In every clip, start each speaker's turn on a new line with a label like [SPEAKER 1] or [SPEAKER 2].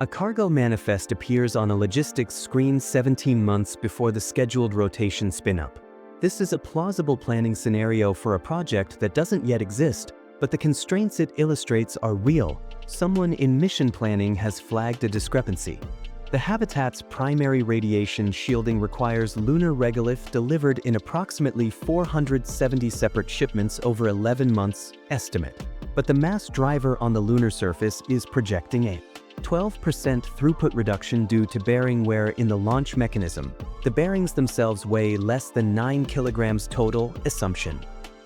[SPEAKER 1] A cargo manifest appears on a logistics screen 17 months before the scheduled rotation spin-up. This is a plausible planning scenario for a project that doesn't yet exist, but the constraints it illustrates are real. Someone in mission planning has flagged a discrepancy. The habitat's primary radiation shielding requires lunar regolith delivered in approximately 470 separate shipments over 11 months, estimate. But the mass driver on the lunar surface is projecting a 12% throughput reduction due to bearing wear in the launch mechanism. The bearings themselves weigh less than 9 kilograms total, assumption.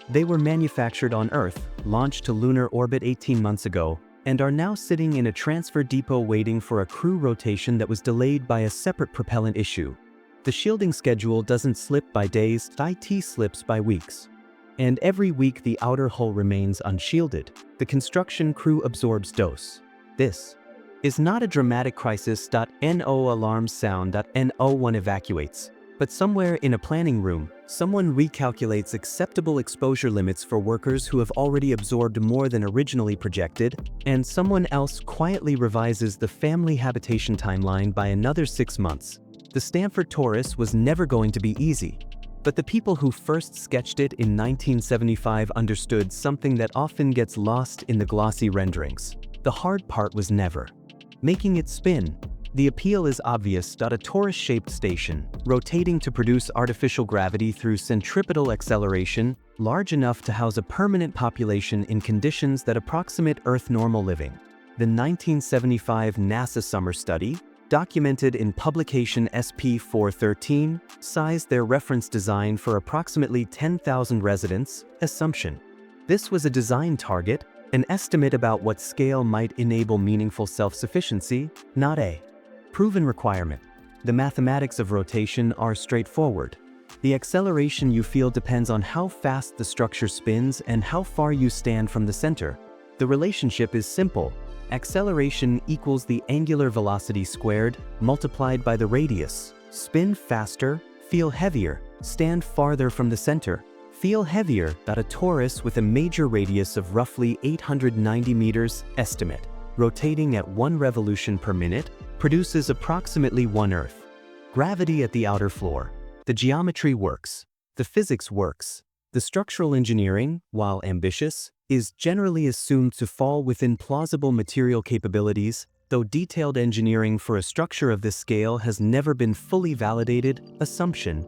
[SPEAKER 1] They were manufactured on Earth, launched to lunar orbit 18 months ago, and are now sitting in a transfer depot waiting for a crew rotation that was delayed by a separate propellant issue. The shielding schedule doesn't slip by days, IT slips by weeks. And every week the outer hull remains unshielded. The construction crew absorbs dose. This is not a dramatic crisis. No alarms sound. No one evacuates. But somewhere in a planning room, someone recalculates acceptable exposure limits for workers who have already absorbed more than originally projected, and someone else quietly revises the family habitation timeline by another 6 months. The Stanford Torus was never going to be easy, but the people who first sketched it in 1975 understood something that often gets lost in the glossy renderings. The hard part was never making it spin. The appeal is obvious. A torus-shaped station, rotating to produce artificial gravity through centripetal acceleration, large enough to house a permanent population in conditions that approximate Earth normal living. The 1975 NASA summer study, documented in publication SP 413, sized their reference design for approximately 10,000 residents, assumption. This was a design target, an estimate about what scale might enable meaningful self-sufficiency, not a proven requirement. The mathematics of rotation are straightforward. The acceleration you feel depends on how fast the structure spins and how far you stand from the center. The relationship is simple. Acceleration equals the angular velocity squared multiplied by the radius. Spin faster, feel heavier, stand farther from the center. Feel heavier. A torus with a major radius of roughly 890 meters, estimate, rotating at 1 revolution per minute, produces approximately 1 Earth. Gravity at the outer floor. The geometry works. The physics works. The structural engineering, while ambitious, is generally assumed to fall within plausible material capabilities, though detailed engineering for a structure of this scale has never been fully validated, assumption.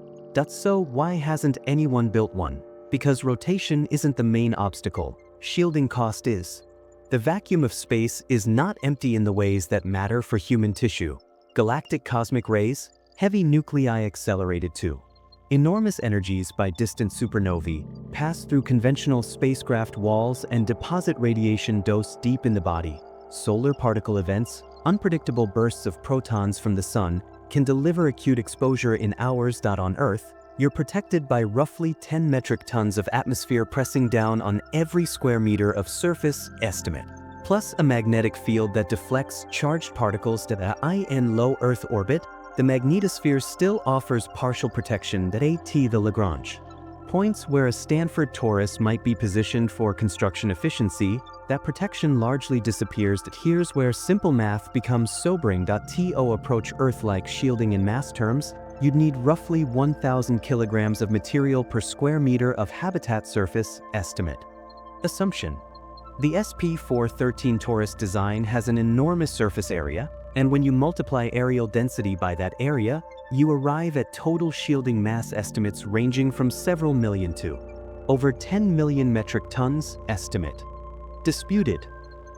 [SPEAKER 1] So why hasn't anyone built one? Because rotation isn't the main obstacle. Shielding cost is. The vacuum of space is not empty in the ways that matter for human tissue. Galactic cosmic rays, heavy nuclei accelerated to enormous energies by distant supernovae, pass through conventional spacecraft walls and deposit radiation dose deep in the body. Solar particle events, unpredictable bursts of protons from the sun, can deliver acute exposure in hours. On Earth, you're protected by roughly 10 metric tons of atmosphere pressing down on every square meter of surface, estimate, plus a magnetic field that deflects charged particles to the low Earth orbit. The magnetosphere still offers partial protection at the Lagrange points where a Stanford Torus might be positioned for construction efficiency. That protection largely disappears. Here's where simple math becomes sobering. To approach Earth-like shielding in mass terms, you'd need roughly 1,000 kilograms of material per square meter of habitat surface, estimate. Assumption. The SP 413 Torus design has an enormous surface area, and when you multiply areal density by that area, you arrive at total shielding mass estimates ranging from several million to over 10 million metric tons, estimate. Disputed.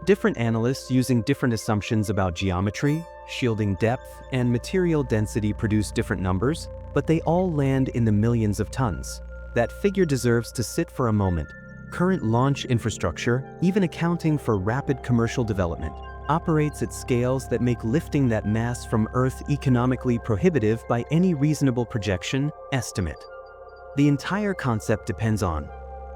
[SPEAKER 1] Different analysts using different assumptions about geometry, shielding depth, and material density produce different numbers, but they all land in the millions of tons. That figure deserves to sit for a moment. Current launch infrastructure, even accounting for rapid commercial development, operates at scales that make lifting that mass from Earth economically prohibitive by any reasonable projection, estimate. The entire concept depends on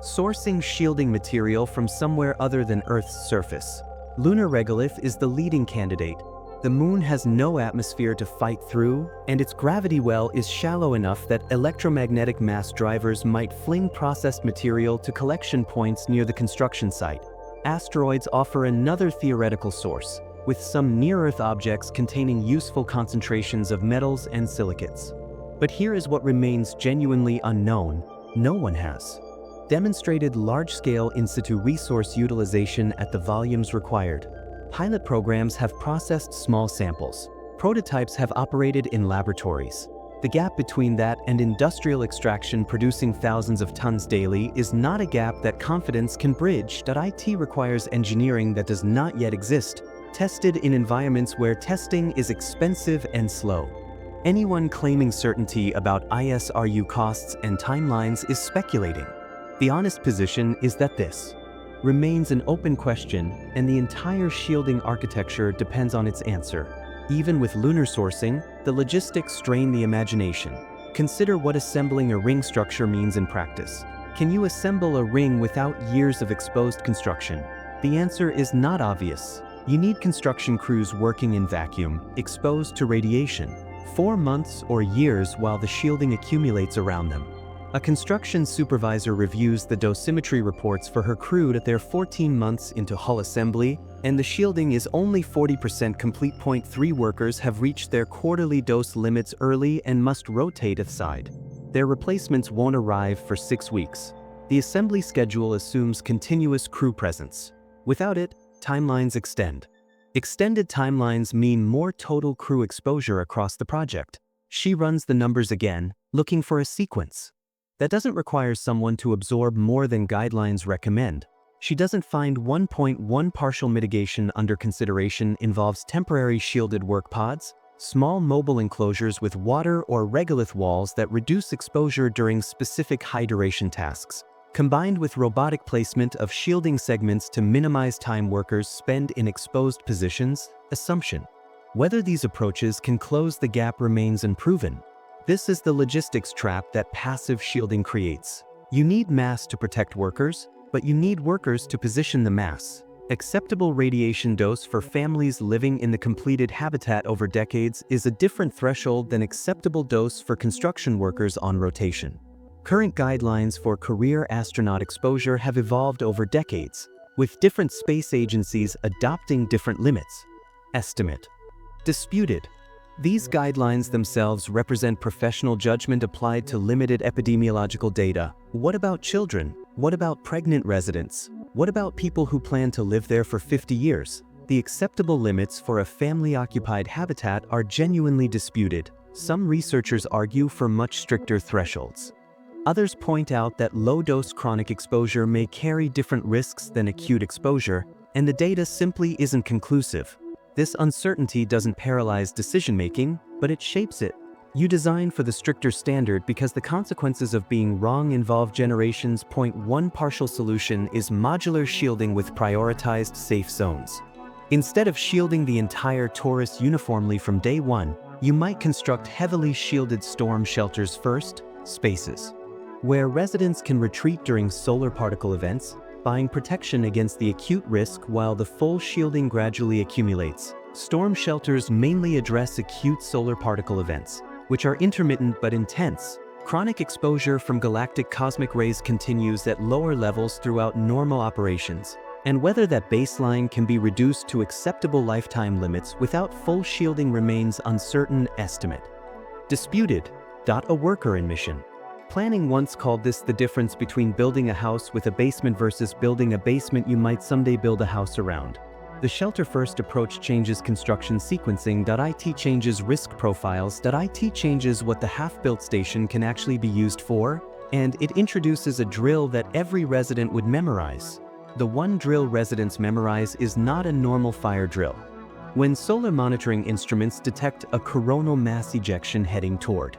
[SPEAKER 1] sourcing shielding material from somewhere other than Earth's surface. Lunar regolith is the leading candidate. The moon has no atmosphere to fight through, and its gravity well is shallow enough that electromagnetic mass drivers might fling processed material to collection points near the construction site. Asteroids offer another theoretical source. with some near-Earth objects containing useful concentrations of metals and silicates. But here is what remains genuinely unknown. No one has demonstrated large-scale in situ resource utilization at the volumes required. Pilot programs have processed small samples. Prototypes have operated in laboratories. The gap between that and industrial extraction producing thousands of tons daily is not a gap that confidence can bridge. IT requires engineering that does not yet exist, tested in environments where testing is expensive and slow. Anyone claiming certainty about ISRU costs and timelines is speculating. The honest position is that this remains an open question, and the entire shielding architecture depends on its answer. Even with lunar sourcing, the logistics strain the imagination. Consider what assembling a ring structure means in practice. Can you assemble a ring without years of exposed construction? The answer is not obvious. You need construction crews working in vacuum, exposed to radiation, 4 months or years while the shielding accumulates around them. A construction supervisor reviews the dosimetry reports for her crew at their 14 months into hull assembly, and the shielding is only 40% complete. 3 workers have reached their quarterly dose limits early and must rotate aside. Their replacements won't arrive for 6 weeks. The assembly schedule assumes continuous crew presence. Without it, timelines extend. Extended timelines mean more total crew exposure across the project. She runs the numbers again, looking for a sequence. That doesn't require someone to absorb more than guidelines recommend. She doesn't find 1.1 partial mitigation under consideration involves temporary shielded work pods, small mobile enclosures with water or regolith walls that reduce exposure during specific high-duration tasks, combined with robotic placement of shielding segments to minimize time workers spend in exposed positions. Assumption. Whether these approaches can close the gap remains unproven. This is the logistics trap that passive shielding creates. You need mass to protect workers, but you need workers to position the mass. Acceptable radiation dose for families living in the completed habitat over decades is a different threshold than acceptable dose for construction workers on rotation. Current guidelines for career astronaut exposure have evolved over decades, with different space agencies adopting different limits. Estimate. Disputed. These guidelines themselves represent professional judgment applied to limited epidemiological data. What about children? What about pregnant residents? What about people who plan to live there for 50 years? The acceptable limits for a family-occupied habitat are genuinely disputed. Some researchers argue for much stricter thresholds. Others point out that low-dose chronic exposure may carry different risks than acute exposure, and the data simply isn't conclusive. This uncertainty doesn't paralyze decision-making, but it shapes it. You design for the stricter standard because the consequences of being wrong involve generations. 1 Partial solution is modular shielding with prioritized safe zones. Instead of shielding the entire torus uniformly from day one, you might construct heavily shielded storm shelters first, spaces where residents can retreat during solar particle events, buying protection against the acute risk while the full shielding gradually accumulates. Storm shelters mainly address acute solar particle events, which are intermittent but intense. Chronic exposure from galactic cosmic rays continues at lower levels throughout normal operations, and whether that baseline can be reduced to acceptable lifetime limits without full shielding remains uncertain. Estimate. Disputed. A worker in mission. Planning once called this the difference between building a house with a basement versus building a basement you might someday build a house around. The shelter-first approach changes construction sequencing. It changes risk profiles. It changes what the half-built station can actually be used for, and it introduces a drill that every resident would memorize. The one drill residents memorize is not a normal fire drill. When solar monitoring instruments detect a coronal mass ejection heading toward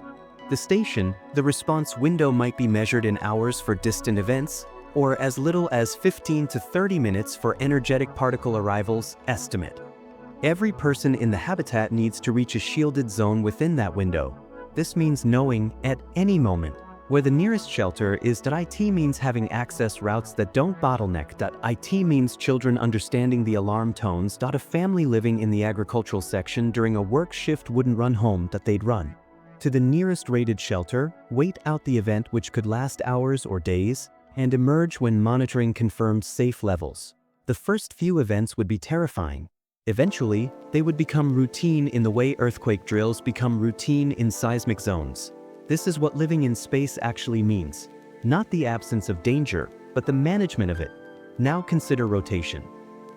[SPEAKER 1] the station, the response window might be measured in hours for distant events, or as little as 15 to 30 minutes for energetic particle arrivals. Estimate. Every person in the habitat needs to reach a shielded zone within that window. This means knowing, at any moment, where the nearest shelter is. It means having access routes that don't bottleneck. It means children understanding the alarm tones. A family living in the agricultural section during a work shift wouldn't run home. They'd run to the nearest rated shelter, wait out the event which could last hours or days, and emerge when monitoring confirmed safe levels. The first few events would be terrifying. Eventually, they would become routine in the way earthquake drills become routine in seismic zones. This is what living in space actually means. Not the absence of danger, but the management of it. Now consider rotation.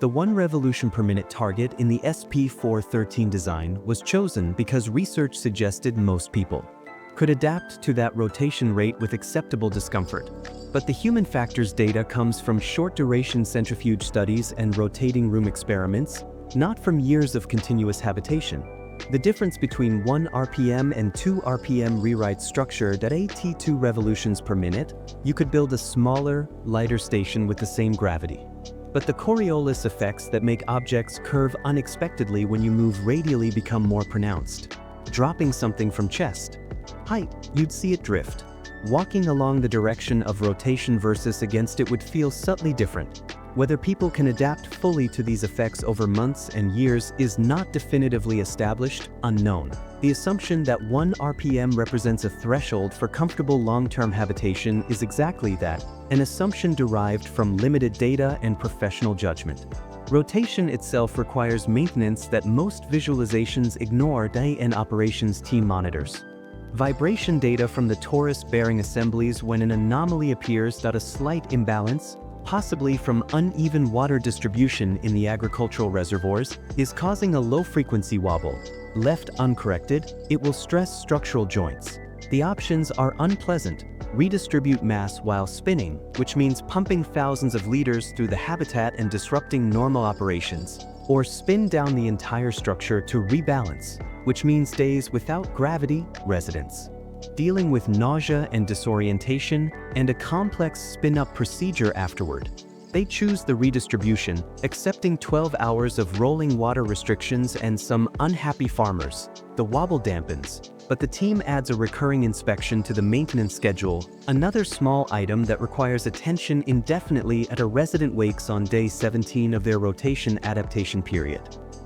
[SPEAKER 1] The 1 revolution per minute target in the SP413 design was chosen because research suggested most people could adapt to that rotation rate with acceptable discomfort. But the human factors data comes from short-duration centrifuge studies and rotating room experiments, not from years of continuous habitation. The difference between 1 RPM and 2 RPM rewrites structure that at 2 revolutions per minute, you could build a smaller, lighter station with the same gravity. But the Coriolis effects that make objects curve unexpectedly when you move radially become more pronounced. Dropping something from chest height, you'd see it drift. Walking along the direction of rotation versus against it would feel subtly different. Whether people can adapt fully to these effects over months and years is not definitively established, unknown. The assumption that 1 RPM represents a threshold for comfortable long-term habitation is exactly that, an assumption derived from limited data and professional judgment. Rotation itself requires maintenance that most visualizations ignore and operations team monitors. Vibration data from the torus bearing assemblies when an anomaly appears that a slight imbalance, possibly from uneven water distribution in the agricultural reservoirs, is causing a low-frequency wobble. Left uncorrected, it will stress structural joints. The options are unpleasant. Redistribute mass while spinning, which means pumping thousands of liters through the habitat and disrupting normal operations, or spin down the entire structure to rebalance, which means days without gravity residence. Dealing with nausea and disorientation, and a complex spin-up procedure afterward. They choose the redistribution, accepting 12 hours of rolling water restrictions and some unhappy farmers. The wobble dampens, but the team adds a recurring inspection to the maintenance schedule, another small item that requires attention indefinitely at a resident wakes on day 17 of their rotation adaptation period.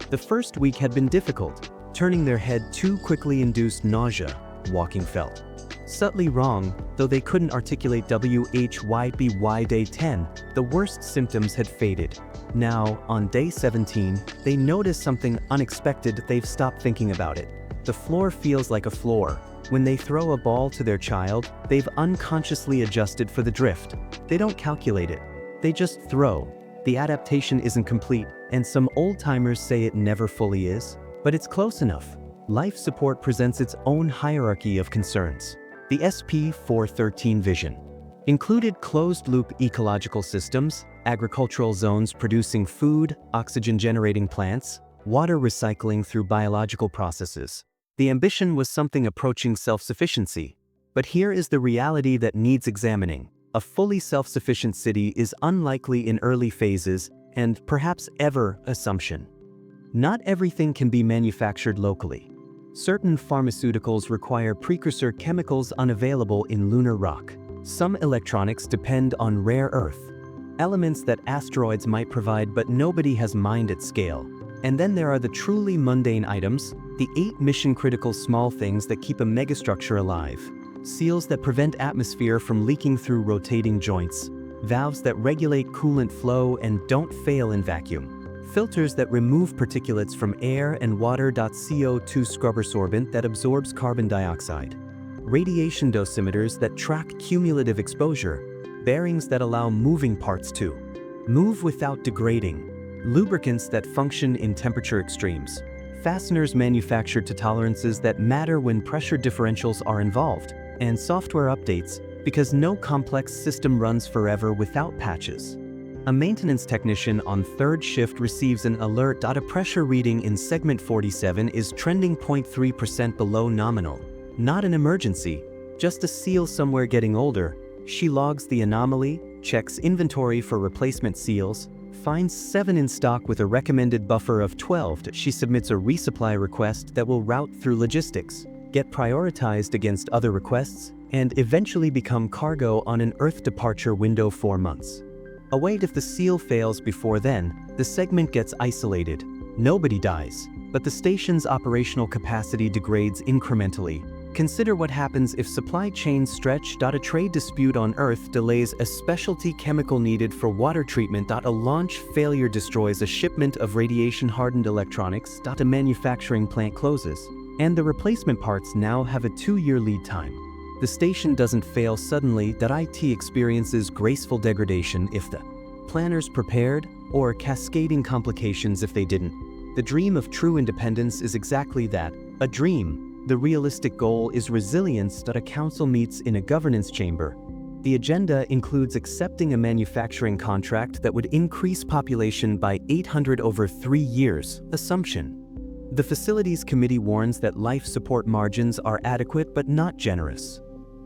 [SPEAKER 1] The first week had been difficult. Turning their head too quickly induced nausea, walking felt subtly wrong, though they couldn't articulate WHYBY day 10, the worst symptoms had faded. Now, on day 17, they notice something unexpected. They've stopped thinking about it. The floor feels like a floor. When they throw a ball to their child, they've unconsciously adjusted for the drift. They don't calculate it. They just throw. The adaptation isn't complete, and some old-timers say it never fully is, but it's close enough. Life support presents its own hierarchy of concerns. The SP413 vision included closed-loop ecological systems, agricultural zones producing food, oxygen-generating plants, water recycling through biological processes. The ambition was something approaching self-sufficiency. But here is the reality that needs examining. A fully self-sufficient city is unlikely in early phases and perhaps ever assumption. Not everything can be manufactured locally. Certain pharmaceuticals require precursor chemicals unavailable in lunar rock. Some electronics depend on rare earth, elements that asteroids might provide but nobody has mined at scale. And then there are the truly mundane items, the 8 mission-critical small things that keep a megastructure alive. Seals that prevent atmosphere from leaking through rotating joints, valves that regulate coolant flow and don't fail in vacuum. Filters that remove particulates from air and water. CO2 scrubber sorbent that absorbs carbon dioxide. Radiation dosimeters that track cumulative exposure. Bearings that allow moving parts to move without degrading. Lubricants that function in temperature extremes. Fasteners manufactured to tolerances that matter when pressure differentials are involved. And software updates, because no complex system runs forever without patches. A maintenance technician on third shift receives an alert that a pressure reading in segment 47 is trending 0.3% below nominal. Not an emergency, just a seal somewhere getting older. She logs the anomaly, checks inventory for replacement seals, finds 7 in stock with a recommended buffer of 12. She submits a resupply request that will route through logistics, get prioritized against other requests, and eventually become cargo on an Earth departure window 4 months. Await if the seal fails before then, the segment gets isolated. Nobody dies, but the station's operational capacity degrades incrementally. Consider what happens if supply chains stretch. A trade dispute on Earth delays a specialty chemical needed for water treatment. A launch failure destroys a shipment of radiation-hardened electronics. A manufacturing plant closes, and the replacement parts now have a 2-year lead time. The station doesn't fail suddenly. IT experiences graceful degradation if the planners prepared, or cascading complications if they didn't. The dream of true independence is exactly that, a dream. The realistic goal is resilience. A council meets in a governance chamber. The agenda includes accepting a manufacturing contract that would increase population by 800 over 3 years. Assumption. The facilities committee warns that life support margins are adequate but not generous.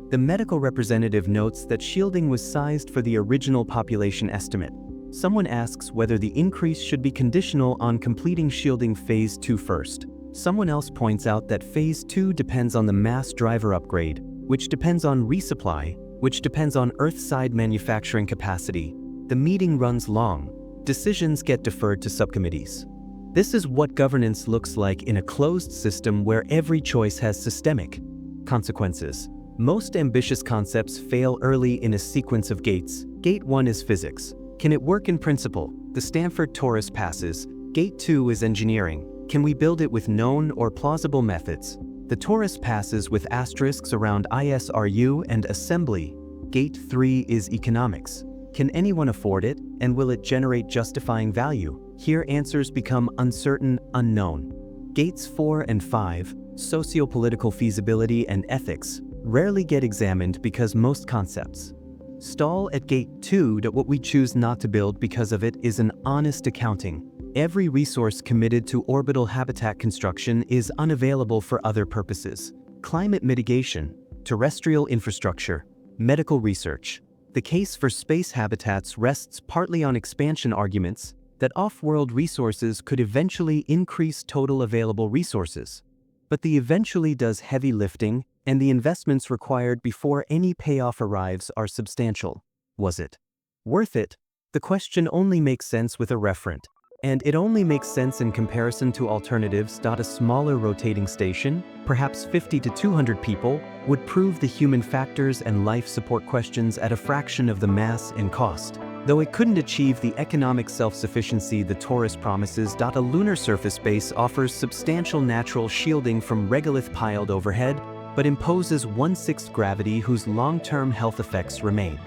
[SPEAKER 1] The medical representative notes that shielding was sized for the original population estimate. Someone asks whether the increase should be conditional on completing shielding Phase 2 first. Someone else points out that Phase 2 depends on the mass driver upgrade, which depends on resupply, which depends on Earth-side manufacturing capacity. The meeting runs long. Decisions get deferred to subcommittees. This is what governance looks like in a closed system where every choice has systemic consequences. Most ambitious concepts fail early in a sequence of gates. Gate 1 is physics. Can it work in principle? The Stanford Torus passes. Gate 2 is engineering. Can we build it with known or plausible methods? The Torus passes with asterisks around ISRU and assembly. Gate 3 is economics. Can anyone afford it, and will it generate justifying value? Here answers become uncertain, unknown. Gates 4 and 5, socio-political feasibility and ethics, rarely get examined because most concepts stall at Gate 2. What we choose not to build because of it is an honest accounting. Every resource committed to orbital habitat construction is unavailable for other purposes. Climate mitigation, terrestrial infrastructure, medical research. The case for space habitats rests partly on expansion arguments that off-world resources could eventually increase total available resources. But the eventually does heavy lifting, and the investments required before any payoff arrives are substantial. Was it worth it? The question only makes sense with a referent. And it only makes sense in comparison to alternatives. A smaller rotating station, perhaps 50 to 200 people, would prove the human factors and life support questions at a fraction of the mass and cost. Though it couldn't achieve the economic self-sufficiency the Torus promises. A lunar surface base offers substantial natural shielding from regolith piled overhead, but imposes 1/6 gravity whose long-term health effects remain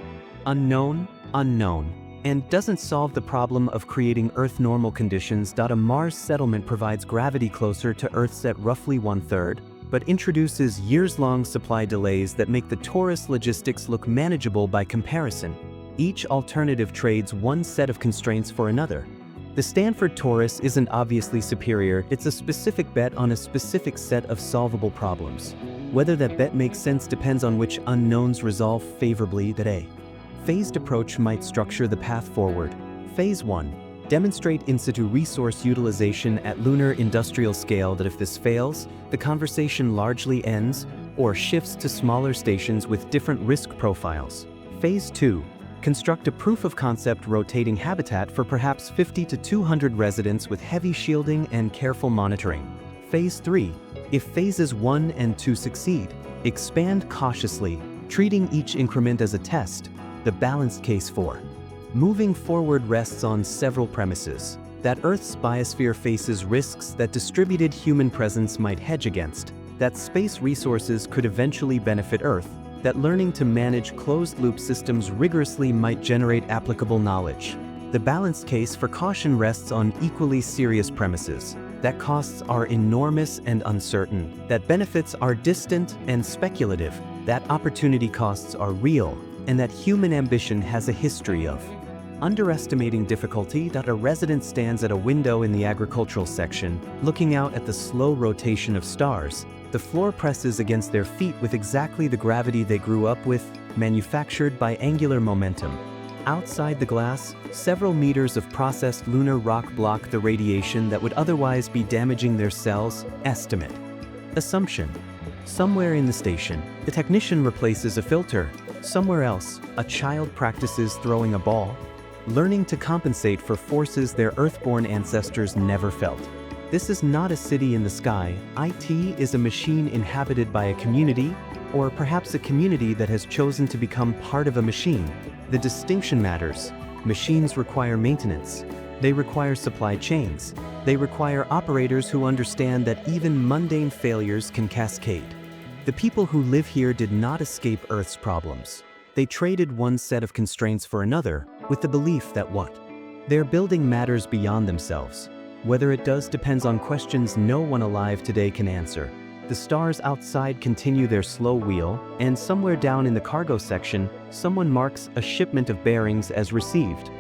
[SPEAKER 1] unknown, and doesn't solve the problem of creating Earth normal conditions. A Mars settlement provides gravity closer to Earth's at roughly 1/3, but introduces years-long supply delays that make the Torus logistics look manageable by comparison. Each alternative trades one set of constraints for another. The Stanford Torus isn't obviously superior, it's a specific bet on a specific set of solvable problems. Whether that bet makes sense depends on which unknowns resolve favorably. A phased approach might structure the path forward. Phase 1. Demonstrate in situ resource utilization at lunar industrial scale. If this fails, the conversation largely ends or shifts to smaller stations with different risk profiles. Phase 2. Construct a proof-of-concept rotating habitat for perhaps 50 to 200 residents with heavy shielding and careful monitoring. Phase 3. If phases 1 and 2 succeed, expand cautiously, treating each increment as a test. The balanced case for moving forward rests on several premises. That Earth's biosphere faces risks that distributed human presence might hedge against. That space resources could eventually benefit Earth. That learning to manage closed-loop systems rigorously might generate applicable knowledge. The balanced case for caution rests on equally serious premises. That costs are enormous and uncertain. That benefits are distant and speculative. That opportunity costs are real, and that human ambition has a history of underestimating difficulty. A resident stands at a window in the agricultural section, looking out at the slow rotation of stars. The floor presses against their feet with exactly the gravity they grew up with, manufactured by angular momentum. Outside the glass, several meters of processed lunar rock block the radiation that would otherwise be damaging their cells. Estimate. Assumption. Somewhere in the station, the technician replaces a filter. Somewhere else, a child practices throwing a ball, learning to compensate for forces their Earth-born ancestors never felt. This is not a city in the sky. IT is a machine inhabited by a community, or perhaps a community that has chosen to become part of a machine. The distinction matters. Machines require maintenance. They require supply chains. They require operators who understand that even mundane failures can cascade. The people who live here did not escape Earth's problems. They traded one set of constraints for another, with the belief that what they're building matters beyond themselves. Whether it does depends on questions no one alive today can answer. The stars outside continue their slow wheel, and somewhere down in the cargo section, someone marks a shipment of bearings as received.